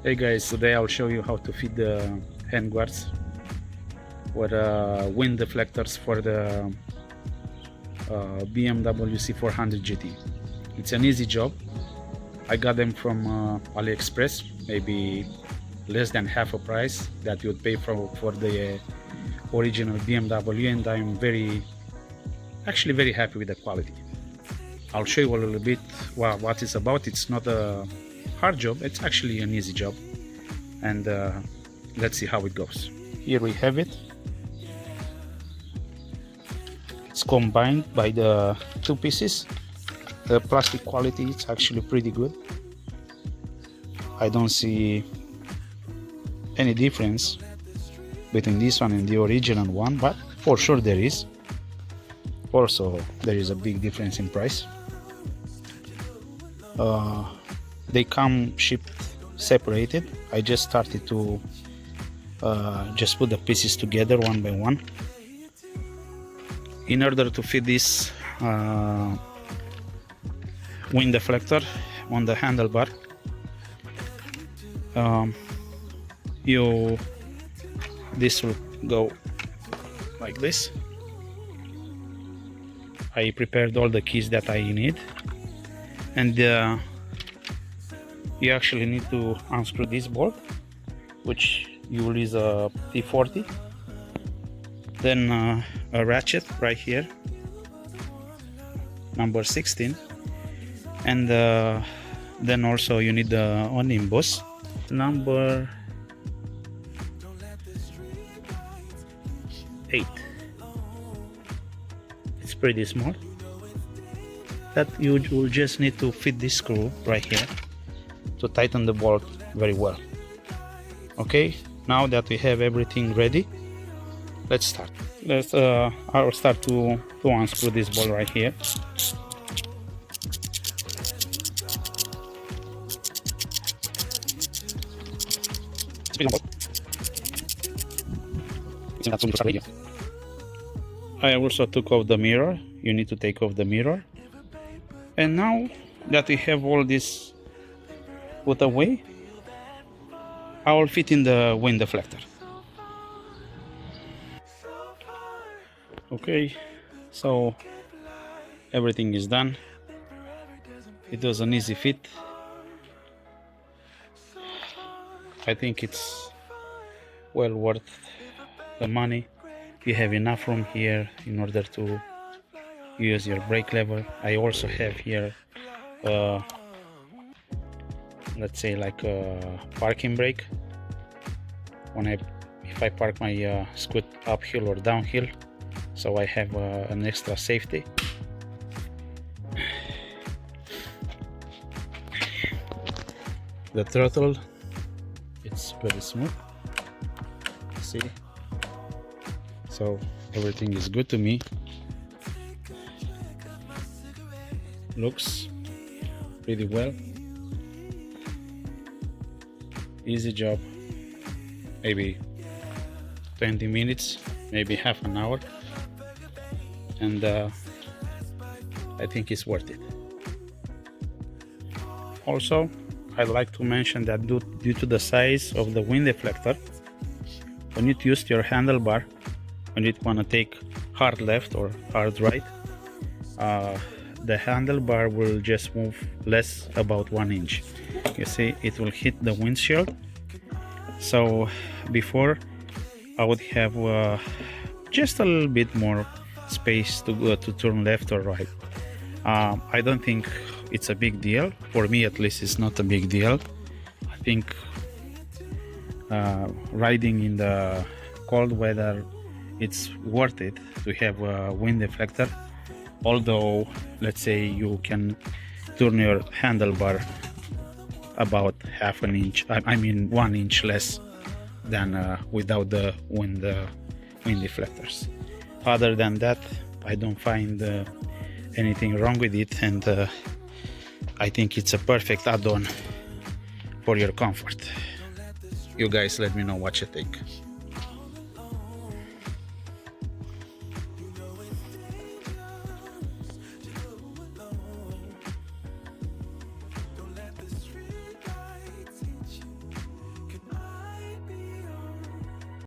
Hey guys, today I'll show you how to fit the hand guards or wind deflectors for the BMW C400GT. It's an easy job. I got them from AliExpress, maybe less than half a price that you would pay for the original BMW, and I'm actually very happy with the quality. I'll show you a little bit what it's about. It's not a hard job, it's actually an easy job, and let's see how it goes. Here we have it. It's combined by the two pieces. The plastic quality is actually pretty good. I don't see any difference between this one and the original one, but for sure there is. Also, there is a big difference in price. They come shipped separated. I just started to just put the pieces together one by one. In order to fit this wind deflector on the handlebar, this will go like this. I prepared all the keys that I need, and you actually need to unscrew this bolt, which you will use a T40, then a ratchet right here, number 16, and then also you need an emboss number 8. It's pretty small. That you will just need to fit this screw right here to tighten the bolt very well. Okay, now that we have everything ready, let's start. I'll start to unscrew this bolt right here. I also took off the mirror. You need to take off the mirror. And now that we have all this put away, I will fit in the wind deflector. Okay, so everything is done. It was an easy fit. I think it's well worth the money. You have enough room here in order to use your brake lever. I also have here let's say like a parking brake if I park my scooter uphill or downhill, so I have an extra safety. The throttle, it's very smooth, see, so everything is good to me. Looks pretty well. Easy job, maybe 20 minutes, maybe half an hour, and I think it's worth it. Also, I'd like to mention that due to the size of the wind deflector, when you use your handlebar, when you want to take hard left or hard right, the handlebar will just move less, about 1 inch. You see, it will hit the windshield. So before, I would have just a little bit more space to turn left or right. I don't think it's a big deal. For me, at least, it's not a big deal. I think riding in the cold weather, it's worth it to have a wind deflector. Although, let's say you can turn your handlebar about half an inch, I mean 1 inch less than without the wind deflectors. Other than that, I don't find anything wrong with it, and I think it's a perfect add-on for your comfort. You guys let me know what you think.